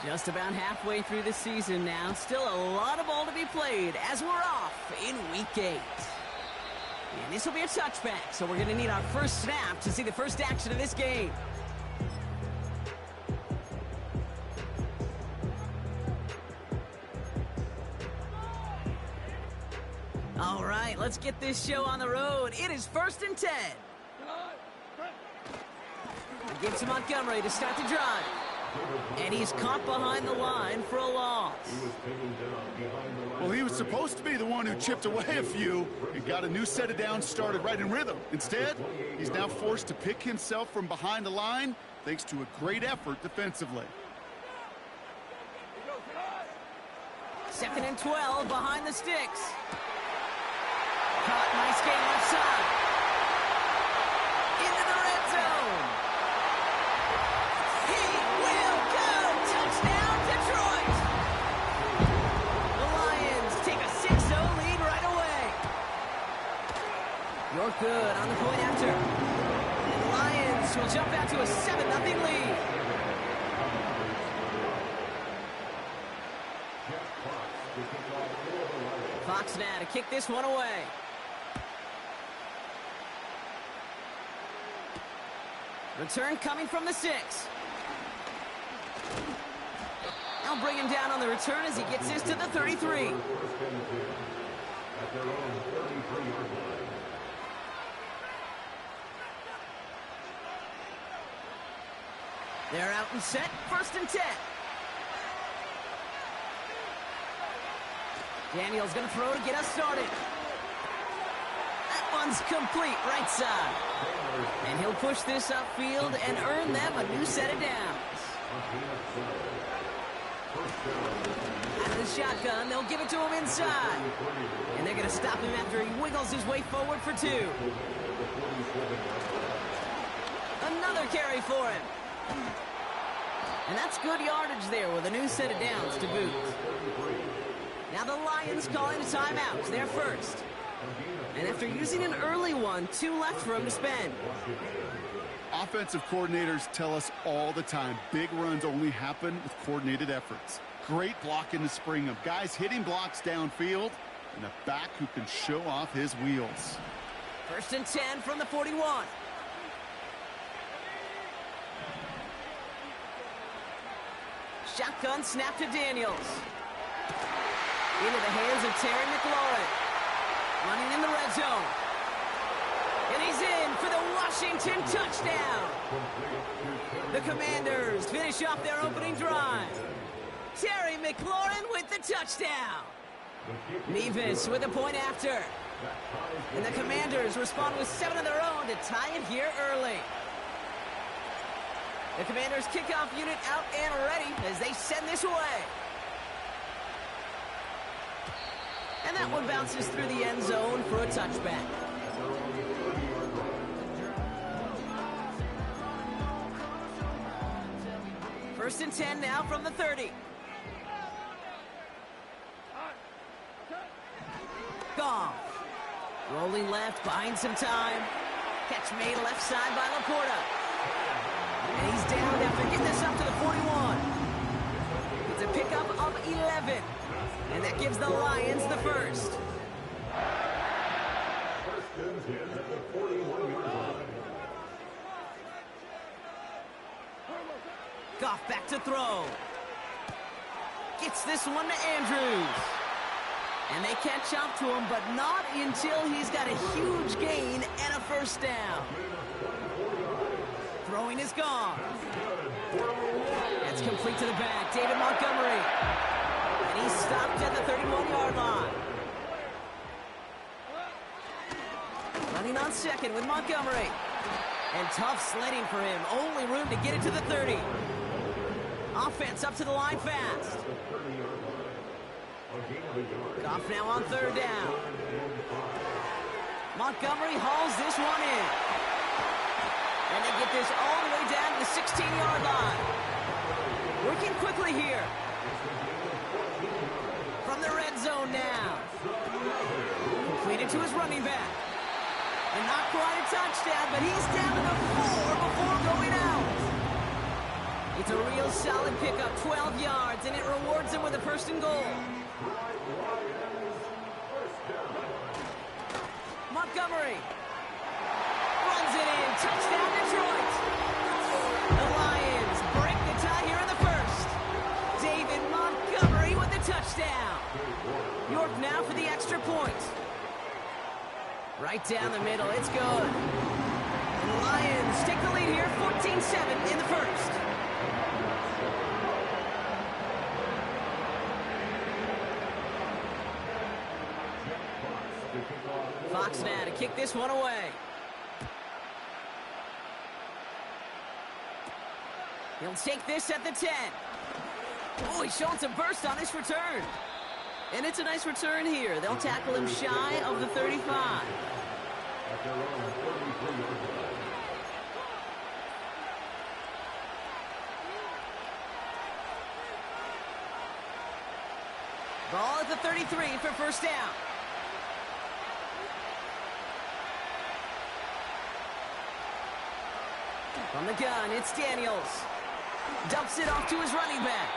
Just about halfway through the season now. Still a lot of ball to be played as we're off in Week 8. And this will be a touchback, so we're going to need our first snap to see the first action of this game. All right, let's get this show on the road. It is 1st and 10. Gives to Montgomery to start the drive. And he's caught behind the line for a loss. Well, he was supposed to be the one who chipped away a few and got a new set of downs started right in rhythm. Instead, he's now forced to pick himself from behind the line thanks to a great effort defensively. 2nd and 12 behind the sticks. Caught, nice game left side. Into the red zone. He will go. Touchdown, Detroit. The Lions take a 6-0 lead right away. You're good on the point after. And the Lions will jump out to a 7-0 lead. Fox now to kick this one away. Return coming from the 6. They'll bring him down on the return as he gets this to the 33. They're out and set, 1st and 10. Daniels going to throw to get us started. That one's complete, right side. And he'll push this upfield and earn them a new set of downs. Out of the shotgun, they'll give it to him inside. And they're going to stop him after he wiggles his way forward for 2. Another carry for him. And that's good yardage there with a new set of downs to boot. Now the Lions calling a timeout. They're first. And after using an early one, 2 left for him to spend. Offensive coordinators tell us all the time, big runs only happen with coordinated efforts. Great block in the spring of guys hitting blocks downfield and a back who can show off his wheels. 1st and 10 from the 41. Shotgun snap to Daniels. Into the hands of Terry McLaurin. Running in the red zone. And he's in for the Washington touchdown. The Commanders finish off their opening drive. Terry McLaurin with the touchdown. Nevis with a point after. And the Commanders respond with 7 of their own to tie it here early. The Commanders kickoff unit out and ready as they send this away. And that one bounces through the end zone for a touchback. First and 10 now from the 30. Goff. Rolling left, buying some time. Catch made left side by Laporta. And he's down after getting this up to the 41. It's a pickup of 11. And that gives the Lions the first. Goff back to throw. Gets this one to Andrews. And they catch up to him, but not until he's got a huge gain and a first down. Throwing is gone. That's complete to the back. David Montgomery. And he's stopped at the 31-yard line. Running on second with Montgomery. And tough sledding for him. Only room to get it to the 30. Offense up to the line fast. Goff now on 3rd down. Montgomery hauls this one in. And they get this all the way down to the 16-yard line. Working quickly here. From the red zone now. Completed to his running back. And not quite a touchdown, but he's down to the 4 before going out. It's a real solid pickup, 12 yards, and it rewards him with a first and goal. Montgomery runs it in. Touchdown, Detroit. The Lions break the tie here in the first. David Montgomery with the touchdown. York now for the extra point. Right down the middle. It's good. The Lions take the lead here, 14-7 in the first. Fox now to kick this one away. He'll take this at the 10. Oh, he's showing some burst on this return. And it's a nice return here. They'll tackle him shy of the 35. Ball at the 33 for first down. From the gun, it's Daniels. Dumps it off to his running back.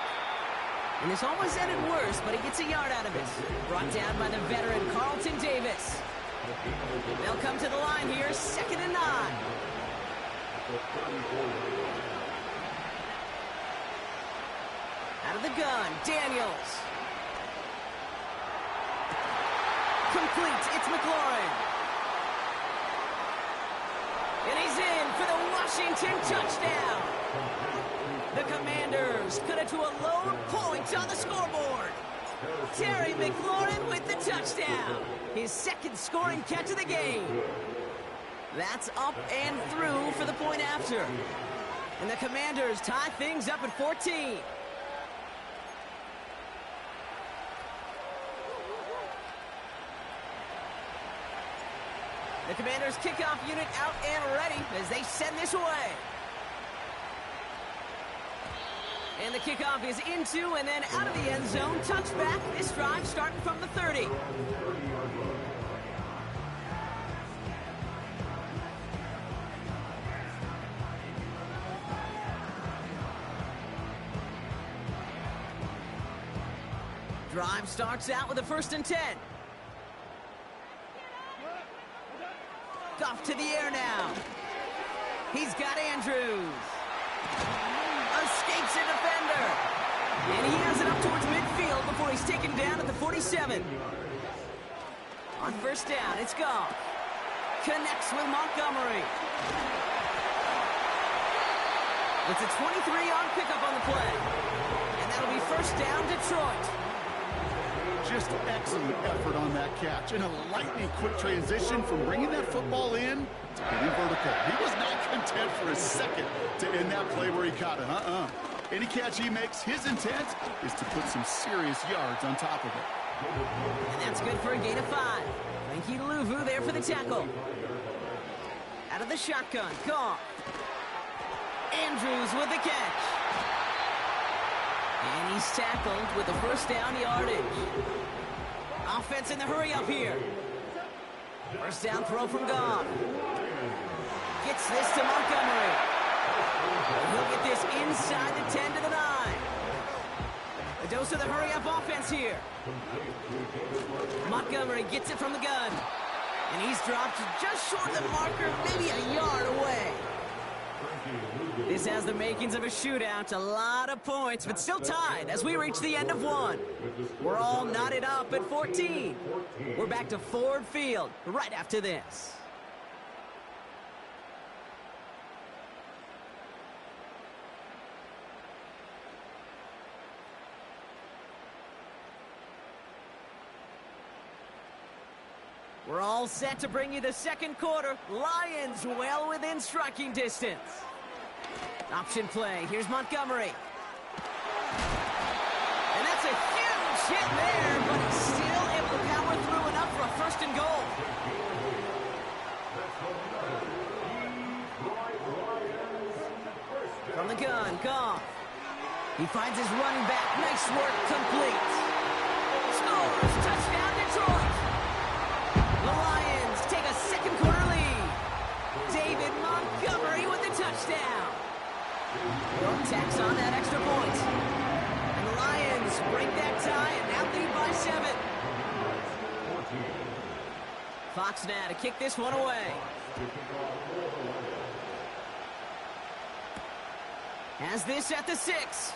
And this almost ended worse, but he gets a yard out of it. Brought down by the veteran Carlton Davis. They'll come to the line here, 2nd and 9. Out of the gun, Daniels. Complete, it's McLaurin. And he's in for the Washington touchdown. The Commanders cut it to a lone point on the scoreboard. Terry McLaurin with the touchdown. His second scoring catch of the game. That's up and through for the point after. And the Commanders tie things up at 14. The Commanders' kickoff unit out and ready as they send this away. And the kickoff is into and then out of the end zone. Touchback. This drive starting from the 30. Drive starts out with a 1st and 10. Goff to the air now. He's got Andrews. Escapes a defender. And he has it up towards midfield before he's taken down at the 47. On first down, it's Goff. Connects with Montgomery. It's a 23-yard pickup on the play. And that'll be first down, Detroit. Just excellent effort on that catch. And a lightning quick transition from bringing that football in to getting vertical. He was not content for a second to end that play where he caught it. Any catch he makes, his intent is to put some serious yards on top of it. And that's good for a gain of 5. Frankie Luvu there for the tackle. Out of the shotgun, Goff. Andrews with the catch. And he's tackled with a first down yardage. Offense in the hurry up here. First down throw from Goff. Gets this to Montgomery. He'll get this inside the 10 to the 9. A dose of the hurry up offense here. Montgomery gets it from the gun. And he's dropped just short of the marker, maybe a yard away. This has the makings of a shootout, a lot of points, but still tied as we reach the end of one. We're all knotted up at 14. We're back to Ford Field right after this. We're all set to bring you the second quarter. Lions well within striking distance. Option play. Here's Montgomery. And that's a huge hit there, but he's still able to power through enough for a first and goal. From the gun, Goff. He finds his running back. Nice work, complete. Scores, touchdown, Detroit. The Lions take a second quarter lead. David Montgomery with the touchdown. York tacks on box now to kick this one away. Has this at the 6.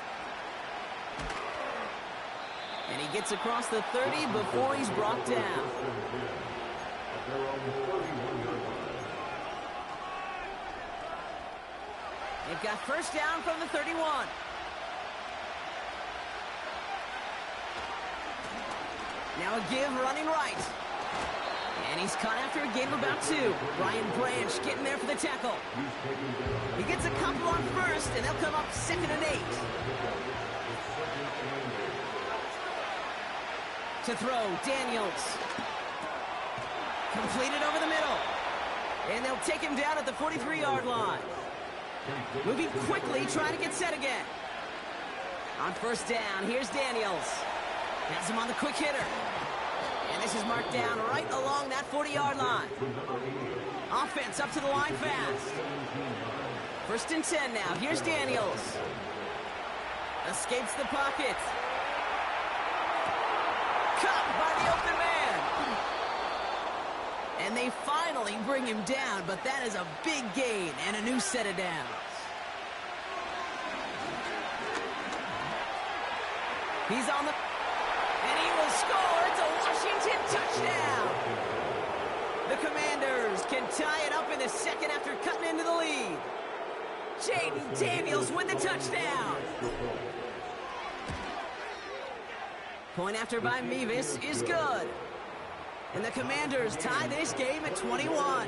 And he gets across the 30 before he's brought down. They've got first down from the 31. Now a give running right. And he's caught after a gain of about 2. Brian Branch getting there for the tackle. He gets a couple on first, and they'll come up 2nd and 8. To throw, Daniels. Completed over the middle. And they'll take him down at the 43-yard line. Moving quickly, trying to get set again. On first down, here's Daniels. Has him on the quick hitter. And this is marked down right along that 40-yard line. Offense up to the line fast. 1st and 10 now. Here's Daniels. Escapes the pocket. Caught by the open man. And they finally bring him down, but that is a big gain and a new set of downs. He's on the... And he will score. It's a Washington touchdown. The Commanders can tie it up in the 2nd after cutting into the lead. Jayden Daniels with the touchdown. Point after by Mevis is good. And the Commanders tie this game at 21.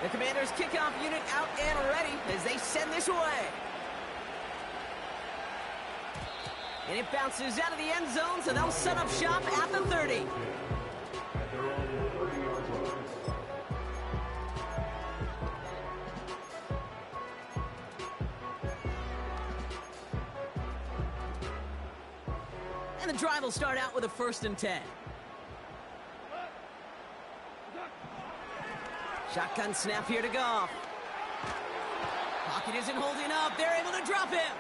The Commanders kickoff unit out and ready as they send this away. And it bounces out of the end zone, so they'll set up shop at the 30. And the drive will start out with a 1st and 10. Shotgun snap here to Goff. Pocket isn't holding up. They're able to drop him.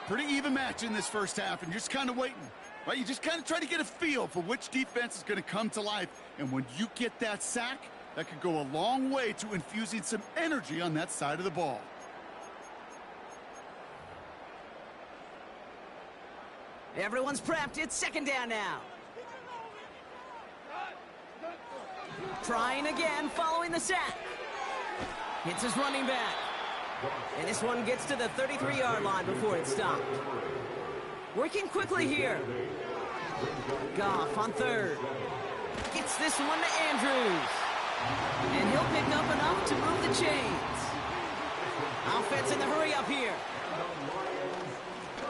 Pretty even match in this first half, and you're just kind of waiting, right? You just kind of try to get a feel for which defense is going to come to life. And when you get that sack, that could go a long way to infusing some energy on that side of the ball. Everyone's prepped. It's 2nd down now. Trying again following the sack. Hits his running back. And this one gets to the 33-yard line before it's stopped. Working quickly here. Goff on 3rd. Gets this one to Andrews. And he'll pick up enough to move the chains. Offense in the hurry up here.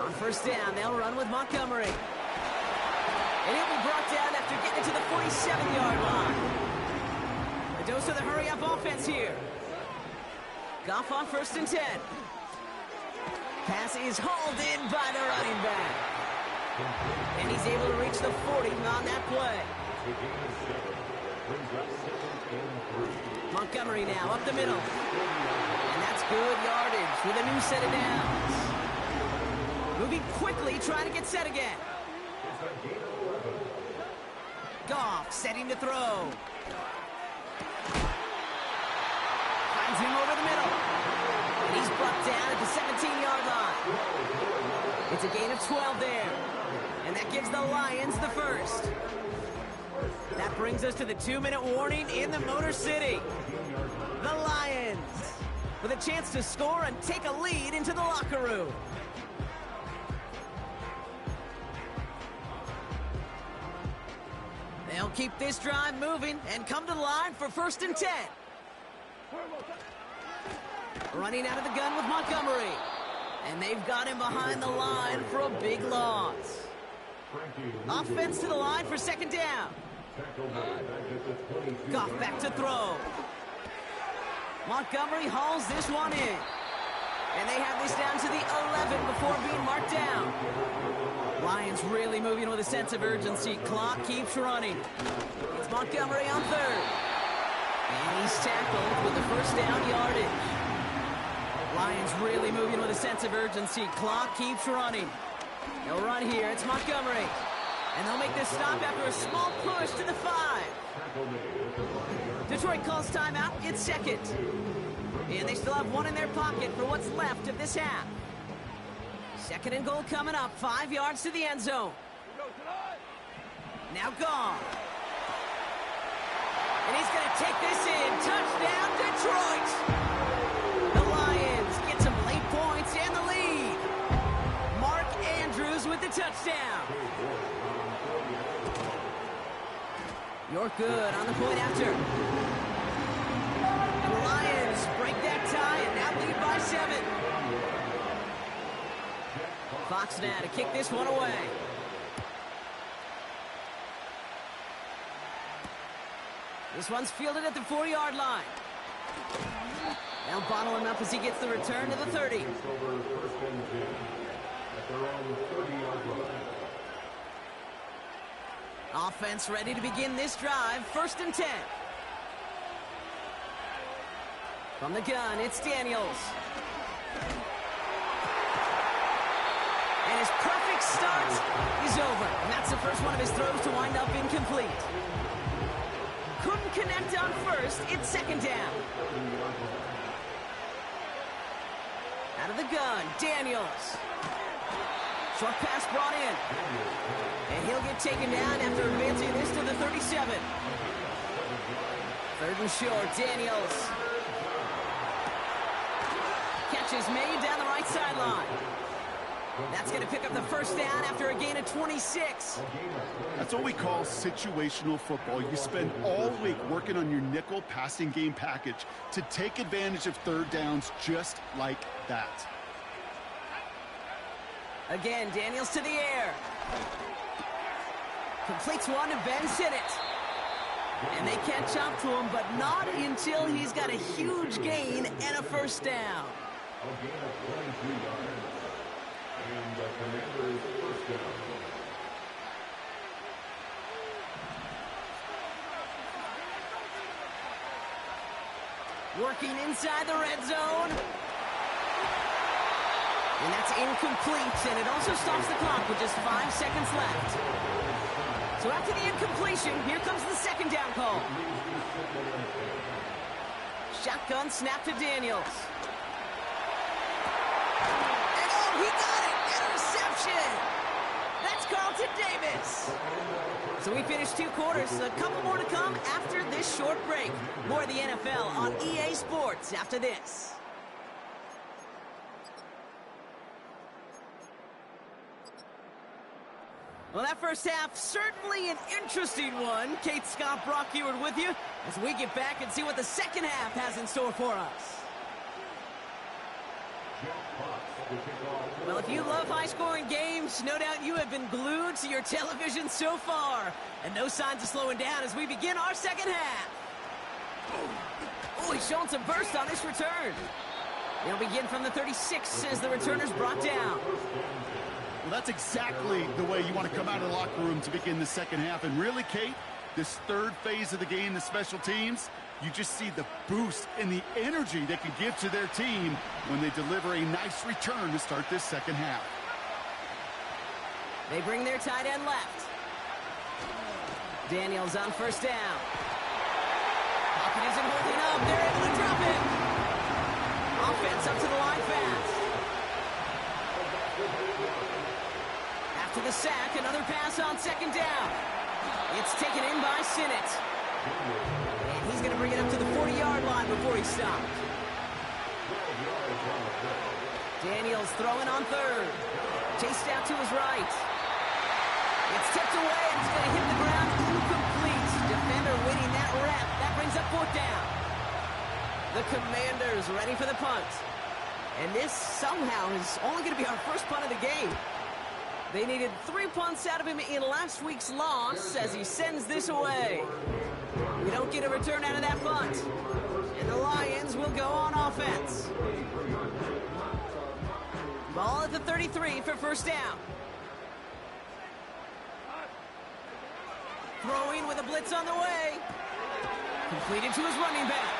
On first down, they'll run with Montgomery. And he'll be brought down after getting to the 47-yard line. A dose of the hurry-up offense here. Goff on 1st and 10. Pass is hauled in by the running back. And he's able to reach the 40 on that play. Montgomery now up the middle. And that's good yardage with a new set of downs. Moving quickly, trying to get set again. Goff setting to throw. Finds him over the middle. And he's brought down at the 17-yard line. It's a gain of 12 there. And that gives the Lions the first. That brings us to the 2-minute warning in the Motor City. The Lions with a chance to score and take a lead into the locker room. They'll keep this drive moving and come to the line for 1st and 10. Running out of the gun with Montgomery. And they've got him behind the line for a big loss. Offense to the line for 2nd down. Goff back to throw. Montgomery hauls this one in. And they have this down to the 11 before being marked down. Lions really moving with a sense of urgency. Clock keeps running. It's Montgomery on 3rd. And he's tackled with the 1st down yardage. Lions really moving with a sense of urgency. Clock keeps running. They'll run here. It's Montgomery. And they'll make this stop after a small push to the 5. Detroit calls timeout. It's second. And they still have one in their pocket for what's left of this half. Second and goal coming up. 5 yards to the end zone. Now gone. And he's going to take this in. Touchdown, Detroit. The Lions get some late points and the lead. Mark Andrews with the touchdown. You're good on the point after. And the Lions break that tie and now lead by 7. Fox now to kick this one away. This one's fielded at the 4-yard line. They'll bottle him up as he gets the return to the 30. Offense ready to begin this drive. 1st and 10. From the gun, it's Daniels. And his perfect start is over. And that's the first one of his throws to wind up incomplete. Couldn't connect on first. It's 2nd down. Out of the gun, Daniels. Short pass brought in. And he'll get taken down after advancing this to the 37. 3rd and short, Daniels. Catch is made down the right sideline. That's going to pick up the 1st down after a gain of 26. That's what we call situational football. You spend all week working on your nickel passing game package to take advantage of 3rd downs just like that. Again, Daniels to the air. Completes one to Ben Sinnott. And they catch up to him, but not until he's got a huge gain and a 1st down. A gain of 23 yards. And the Commanders' 1st down. Working inside the red zone. And that's incomplete, and it also stops the clock with just 5 seconds left. So after the incompletion, here comes the 2nd down call. Shotgun snap to Daniels. And oh, he got it! Interception! That's Carlton Davis. So we finished 2 quarters. A couple more to come after this short break. More of the NFL on EA Sports after this. Well, that first half, certainly an interesting one. Kate Scott, Brock Ewart with you as we get back and see what the 2nd half has in store for us. Well, if you love high-scoring games, no doubt you have been glued to your television so far. And no signs of slowing down as we begin our 2nd half. Oh, he's showing some burst on this return. They'll begin from the 36 as the returner's brought down. Well, that's exactly the way you want to come out of the locker room to begin the 2nd half. And really, Kate, this 3rd phase of the game, the special teams, you just see the boost and the energy they can give to their team when they deliver a nice return to start this 2nd half. They bring their tight end left. Daniels on 1st down. Pocket isn't holding up. They're able to drop it. Offense up to the line fast. After the sack, another pass on 2nd down. It's taken in by Sinnott. And he's going to bring it up to the 40-yard line before he stopped. Daniels throwing on 3rd. Chased out to his right. It's tipped away and it's going to hit the ground incomplete. Defender winning that rep. That brings up 4th down. The Commanders ready for the punt. And this somehow is only going to be our first punt of the game. They needed 3 punts out of him in last week's loss as he sends this away. We don't get a return out of that punt. And the Lions will go on offense. Ball at the 33 for 1st down. Throwing with a blitz on the way. Completed to his running back.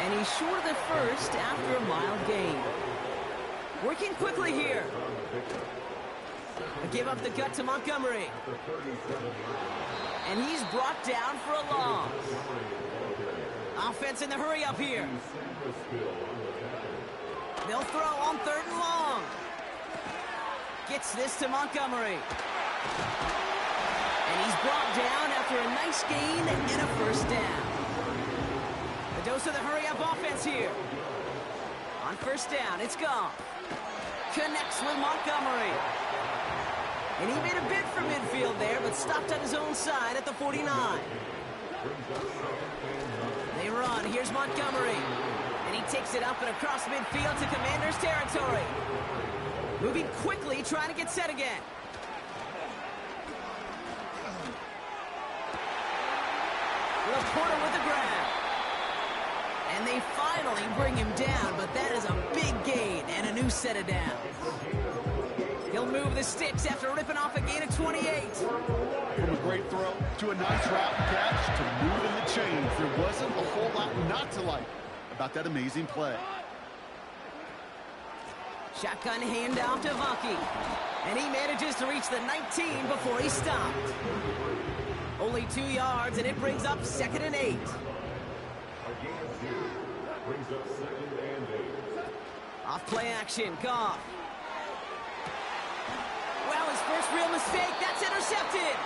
And he's short of the 1st after a mild gain. Working quickly here. Give up the gut to Montgomery. And he's brought down for a loss. Offense in the hurry up here. They'll throw on 3rd and long. Gets this to Montgomery. And he's brought down after a nice gain and a 1st down. A dose of the hurry-up offense here. On 1st down, it's Goff. Connects with Montgomery. And he made a bid for midfield there, but stopped on his own side at the 49. They run. Here's Montgomery. And he takes it up and across midfield to Commanders territory. Moving quickly, trying to get set again. Laporta with the grab. And they finally bring him down, but that is a big gain and a new set of downs. He'll move the sticks after ripping off a gain of 28. From a great throw to a nice route catch to moving the chains. There wasn't a whole lot not to like about that amazing play. Shotgun handoff to Vaki. And he manages to reach the 19 before he stopped. Only 2 yards, and it brings up 2nd and 8. Off play action, Goff. Well, his first real mistake, that's intercepted.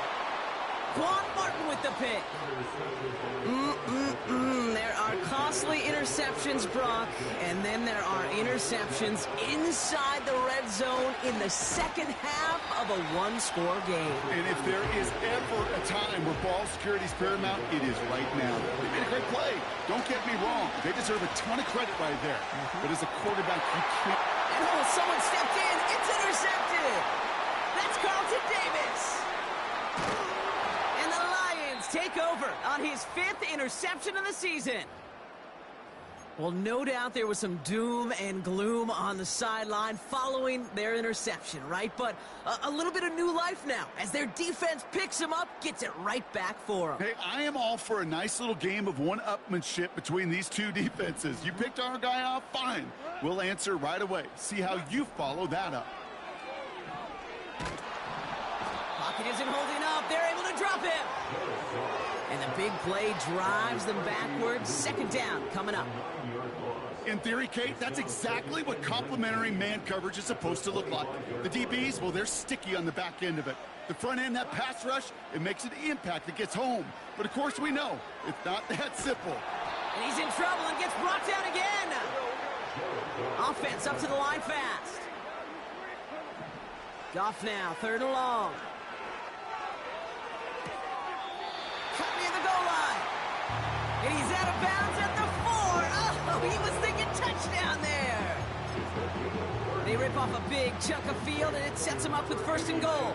Quan Martin with the pick. There are costly interceptions, Brock, and then there are interceptions inside the red zone in the 2nd half of a 1-score game. And if there is ever a time where ball security is paramount, it is right now. They made a great play. Don't get me wrong. They deserve a ton of credit right there. But as a quarterback, you can't. And someone stepped in. It's intercepted. That's Carlton Davis. And the Lions take over on his 5th interception of the season. Well, no doubt there was some doom and gloom on the sideline following their interception, right? But a little bit of new life now as their defense picks him up, gets it right back for him. Hey, I am all for a nice little game of one-upmanship between these two defenses. You picked our guy off, fine. We'll answer right away. See how you follow that up. Pocket isn't holding up. They're able to drop him. And the big play drives them backwards. 2nd down coming up. In theory, Kate, that's exactly what complementary man coverage is supposed to look like. The DBs, well, they're sticky on the back end of it. The front end, that pass rush, it makes an impact that gets home. But, of course, we know it's not that simple. And he's in trouble and gets brought down again. Offense up to the line fast. Goff now, 3rd and long. Cut near the goal line. And he's out of bounds at the 4. Oh, he was thinking touchdown there. They rip off a big chunk of field, and it sets him up with 1st and goal.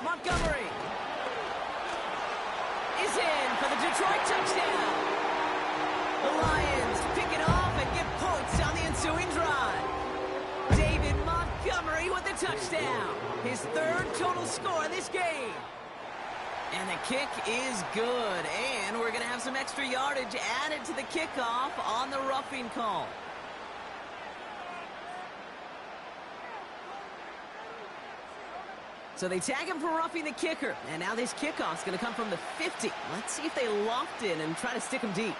Montgomery is in for the Detroit touchdown. The Lions pick it off and get points on the ensuing drive. David Montgomery with the touchdown. His 3rd total score in this game. And the kick is good. And we're going to have some extra yardage added to the kickoff on the roughing call. So they tag him for roughing the kicker. And now this kickoff's going to come from the 50. Let's see if they loft in and try to stick him deep.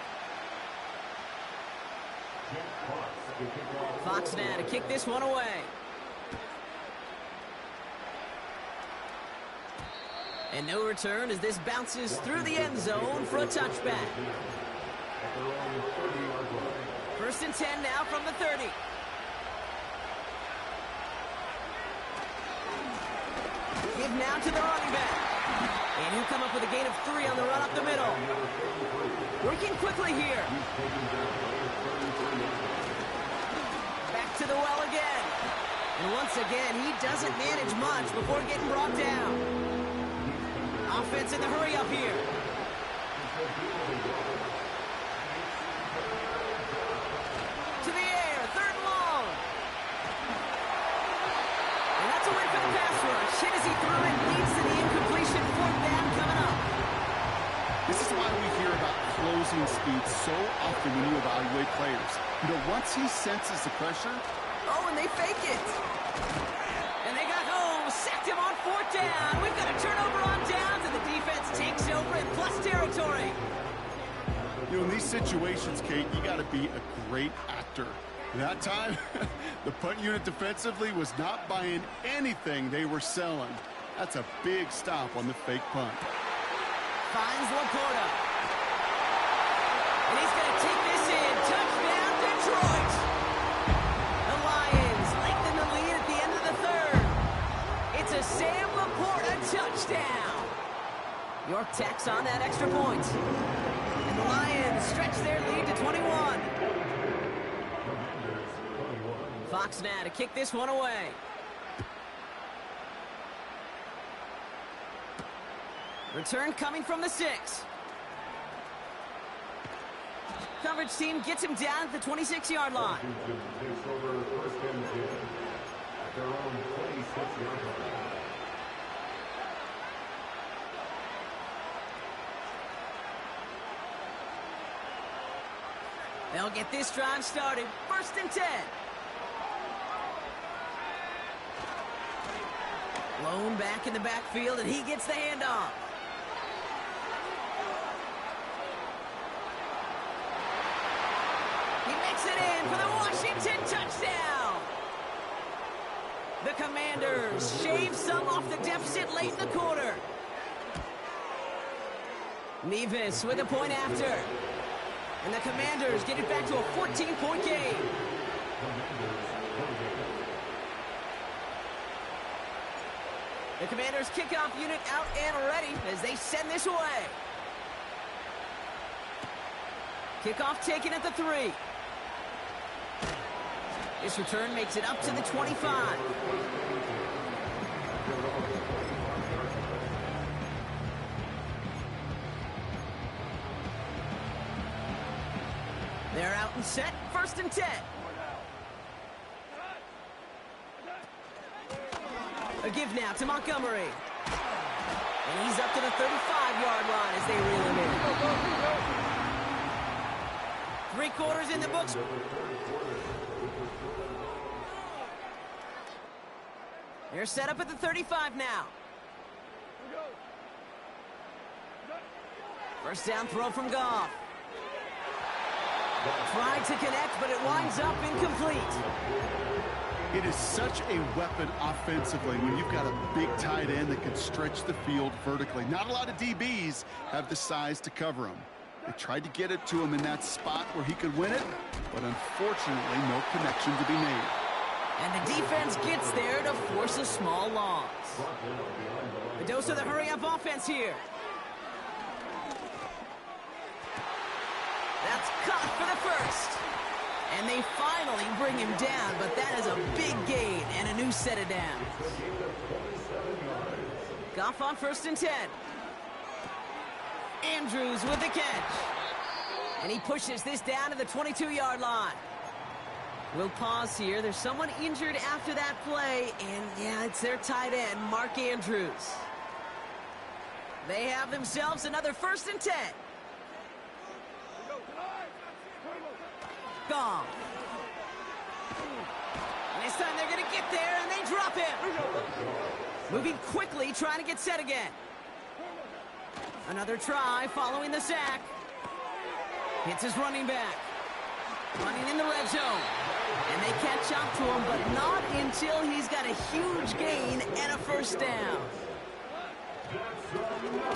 Fox now to kick this one away. And no return as this bounces through the end zone for a touchback. 1st and 10 now from the 30. Give now to the running back. And he'll come up with a gain of 3 on the run up the middle. Working quickly here. Back to the well again. And once again, he doesn't manage much before getting brought down. Offense in the hurry up here. To the air, 3rd and long. And that's a win for the pass rush. Hit as he threw it, leads to the incompletion. 4th down coming up. This is why we hear about closing speed so often when you evaluate players. You know, once he senses the pressure... Oh, and they fake it. And they got home, sacked him on 4th down. We've got a turnover on downs, and the defense takes over in plus territory. You know, in these situations, Kate, you got to be a great actor. That time, the punt unit defensively was not buying anything they were selling. That's a big stop on the fake punt. Finds Laporta. And he's going to take this in. Touchdown, Detroit. The Lions lengthen the lead at the end of the 3rd. It's a Sam Laporta touchdown. York tacks on that extra point. And the Lions stretch their lead to 21. Fox now to kick this one away. Return coming from the 6. Coverage team gets him down at the 26-yard line. They'll get this drive started. 1st and 10. Lone back in the backfield, and he gets the handoff. He makes it in for the Washington touchdown. The Commanders shave some off the deficit late in the quarter. Nevis with a point after. And the Commanders get it back to a 14-point game. The Commanders' kickoff unit out and ready as they send this away. Kickoff taken at the 3. This return makes it up to the 25. They're out and set. 1st and 10. A give now to Montgomery. And he's up to the 35-yard line as they reel him in. 3 quarters in the books. They're set up at the 35 now. 1st down throw from Goff. Tried to connect, but it winds up incomplete. It is such a weapon offensively when you've got a big tight end that can stretch the field vertically. Not a lot of DBs have the size to cover him. They tried to get it to him in that spot where he could win it, but unfortunately, no connection to be made. And the defense gets there to force a small loss. A dose of the hurry-up offense here. That's caught for the 1st. And they finally bring him down, but that is a big gain and a new set of downs. Goff on 1st and 10. Andrews with the catch. And he pushes this down to the 22-yard line. We'll pause here. There's someone injured after that play, and yeah, it's their tight end, Mark Andrews. They have themselves another 1st and 10. Goff. And this time they're going to get there, and they drop him. Moving quickly, trying to get set again. Another try following the sack. Hits his running back. Running in the red zone. And they catch up to him, but not until he's got a huge gain and a 1st down.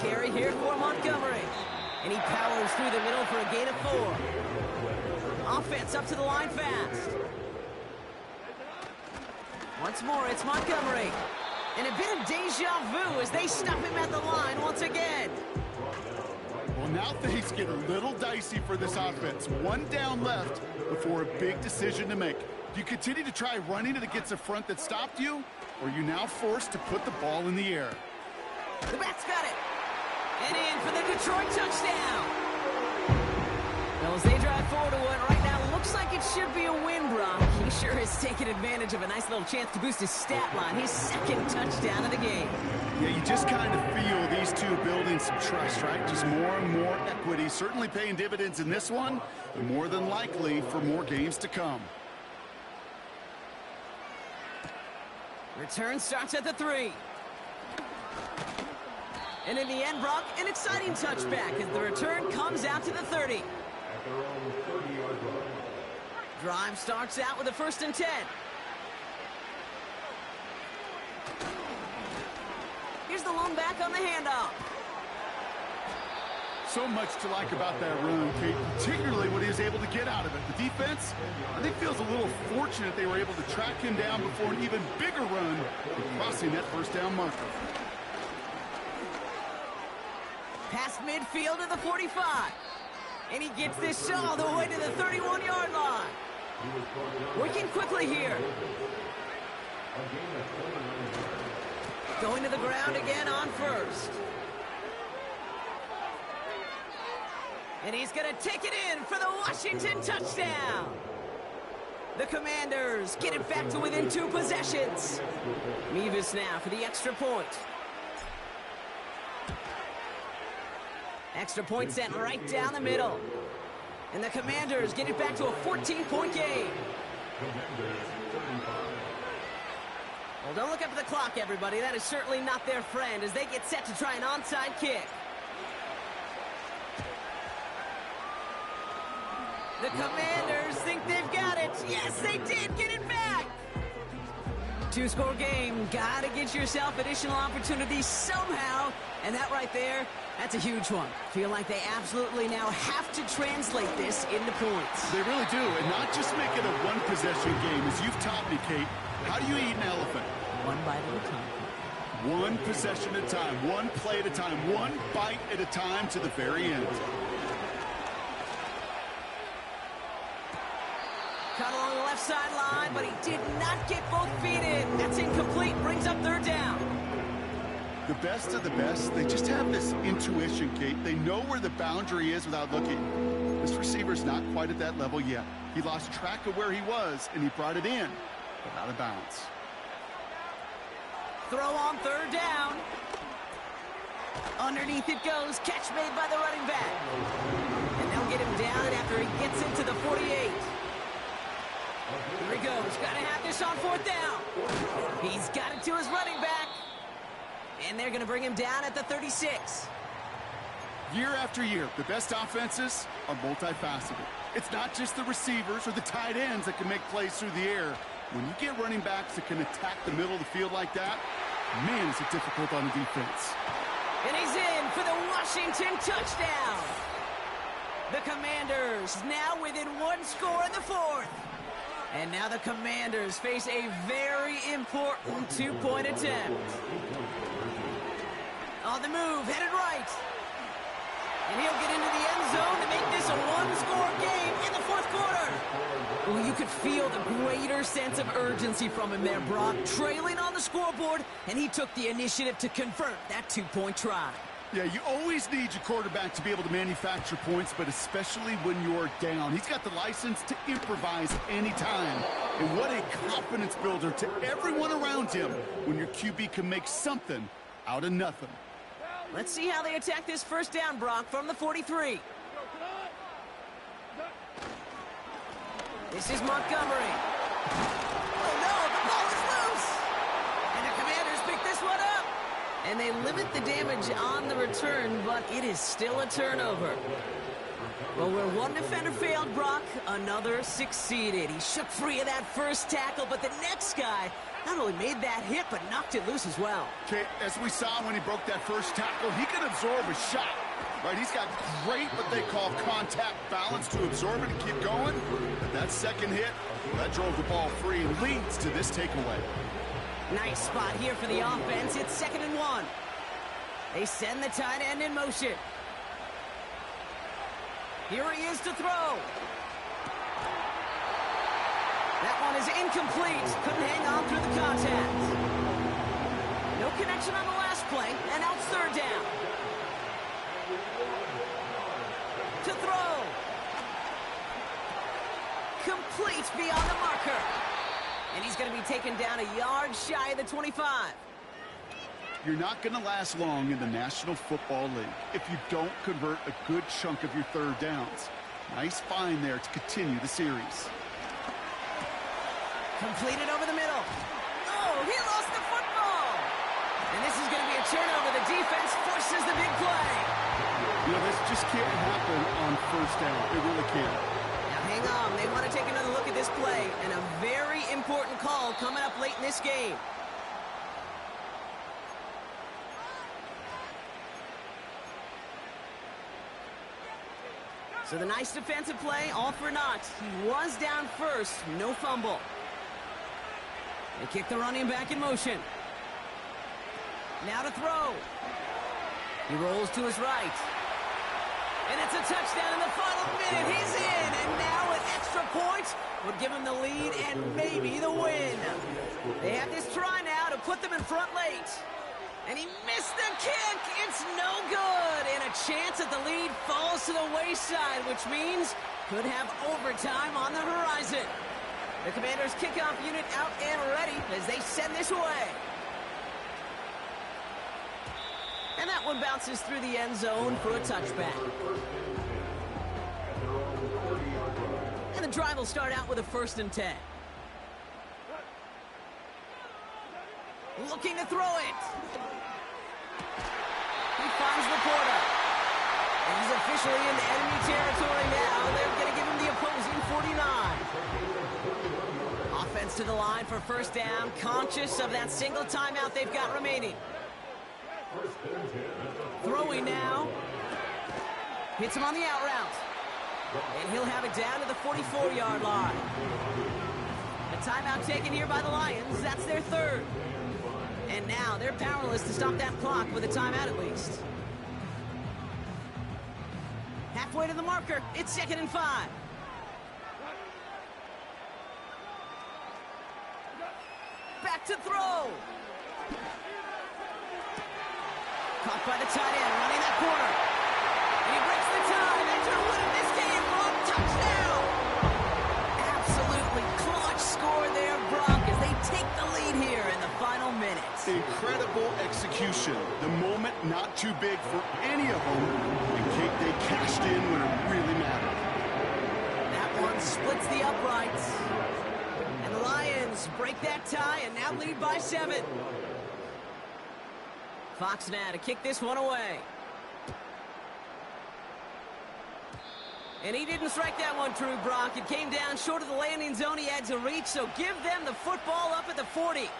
Carry here for Montgomery. And he powers through the middle for a gain of 4. Offense up to the line fast. Once more, it's Montgomery. And a bit of deja vu as they stop him at the line once again. Well, now things get a little dicey for this offense. 1 down left before a big decision to make. Do you continue to try running it against a front that stopped you? Or are you now forced to put the ball in the air? The Bats got it. And in for the Detroit touchdown. Well, as they drive forward to what right now looks like it should be a win, Brock. He sure is taking advantage of a nice little chance to boost his stat line. His second touchdown of the game. Yeah, you just kind of feel these two building some trust, right? Just more and more equity. Certainly paying dividends in this one, and more than likely for more games to come. Return starts at the 3. And in the end, Brock, an exciting touchback as the return comes out to the 30. At their own 30-yard line. Drive starts out with a 1st and 10. Here's the lone back on the handoff. So much to like about that run, Kate, particularly what he was able to get out of it. The defense, I think, feels a little fortunate they were able to track him down before an even bigger run crossing that 1st down marker. Past midfield to the 45. And he gets this all the way to the 31-yard line. Working quickly here. Going to the ground again on 1st. And he's going to take it in for the Washington touchdown. The Commanders get it back to within 2 possessions. Mevis now for the extra point. Extra point sent right down the middle. And the Commanders get it back to a 14-point game. Well, don't look up at the clock, everybody. That is certainly not their friend as they get set to try an onside kick. The Commanders think they've got it. Yes, they did get it back. 2-score game. Gotta get yourself additional opportunities somehow. And that right there, that's a huge one. Feel like they absolutely now have to translate this into points. They really do, and not just make it a one-possession game. As you've taught me, Kate, how do you eat an elephant? One bite at a time. One possession at a time, one play at a time, one bite at a time to the very end. Cut along the left sideline, but he did not get both feet in. That's incomplete, brings up 3rd down. The best of the best, they just have this intuition, Kate. They know where the boundary is without looking. This receiver's not quite at that level yet. He lost track of where he was, and he brought it in, but out of bounds. Throw on 3rd down. Underneath it goes. Catch made by the running back. And they'll get him down after he gets into the 48. Here he goes. Got to have this on 4th down. He's got it to his running back. And they're going to bring him down at the 36. Year after year, the best offenses are multifaceted. It's not just the receivers or the tight ends that can make plays through the air. When you get running backs that can attack the middle of the field like that, man, is it difficult on the defense. And he's in for the Washington touchdown. The Commanders now within 1 score in the 4th. And now the Commanders face a very important 2-point attempt. On the move, headed right. And he'll get into the end zone to make this a 1-score game in the 4th quarter. Well, you could feel the greater sense of urgency from him there, Brock. Trailing on the scoreboard, and he took the initiative to convert that 2-point try. Yeah, you always need your quarterback to be able to manufacture points, but especially when you're down. He's got the license to improvise anytime. And what a confidence builder to everyone around him when your QB can make something out of nothing. Let's see how they attack this 1st down, Brock, from the 43. This is Montgomery. Oh, no, the ball is loose. And the Commanders pick this one up. And they limit the damage on the return, but it is still a turnover. Well, where one defender failed, Brock, another succeeded. He shook free of that 1st tackle, but the next guy not only made that hit, but knocked it loose as well. Okay, as we saw when he broke that 1st tackle, he can absorb a shot. Right, he's got great what they call contact balance to absorb it and keep going. But that 2nd hit, that drove the ball free and leads to this takeaway. Nice spot here for the offense. It's 2nd and 1. They send the tight end in motion. Here he is to throw. That one is incomplete. Couldn't hang on through the contact. No connection on the last play, and now it's 3rd down. To throw. complete beyond the marker. And he's going to be taken down a yard shy of the 25. You're not going to last long in the National Football League if you don't convert a good chunk of your third downs. Nice find there to continue the series. Completed over the middle. Oh, he lost the football. And this is going to be a turnover. The defense forces the big play. You know, this just can't happen on first down. It really can't. Now, hang on. They want to take another look at this play. And a very important call coming up late in this game. So the nice defensive play, all for naught. He was down first, no fumble. They kick the running back in motion. Now to throw. He rolls to his right. And it's a touchdown in the final minute. He's in, and now an extra point would give him the lead and maybe the win. They have this try now to put them in front late. And he missed the kick. It's no good. And a chance that the lead falls to the wayside, which means could have overtime on the horizon. The Commanders' kickoff unit out and ready as they send this away. And that one bounces through the end zone for a touchback. And the drive will start out with a 1st and 10. Looking to throw it. He finds Laporta. And he's officially into enemy territory now. They're going to give him the opposing 49. Offense to the line for 1st down, conscious of that single timeout they've got remaining. Throwing now. Hits him on the out route. And he'll have it down to the 44-yard line. A timeout taken here by the Lions. That's their 3rd. And now they're powerless to stop that clock with a timeout at least. Halfway to the marker. It's 2nd and 5. Back to throw. Caught by the tight end, running that corner. And he breaks the tie. They're winning this game. Long touchdown. Absolutely clutch score there, Brock, as they take the lead here in the final minutes. Incredible execution. The moment not too big for any of them. And Kate, they cashed in when it really mattered. That one splits the uprights. And the Lions break that tie and now lead by 7. Fox now to kick this one away. And he didn't strike that one true, Brock. It came down short of the landing zone he had to reach, so give them the football up at the 40.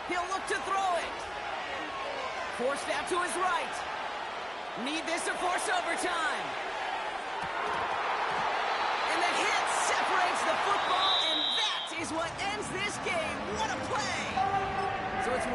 He'll look to throw it. Forced out to his right. Need this to force overtime. And the hit separates the football, and that is what ends this game. What a play! So it's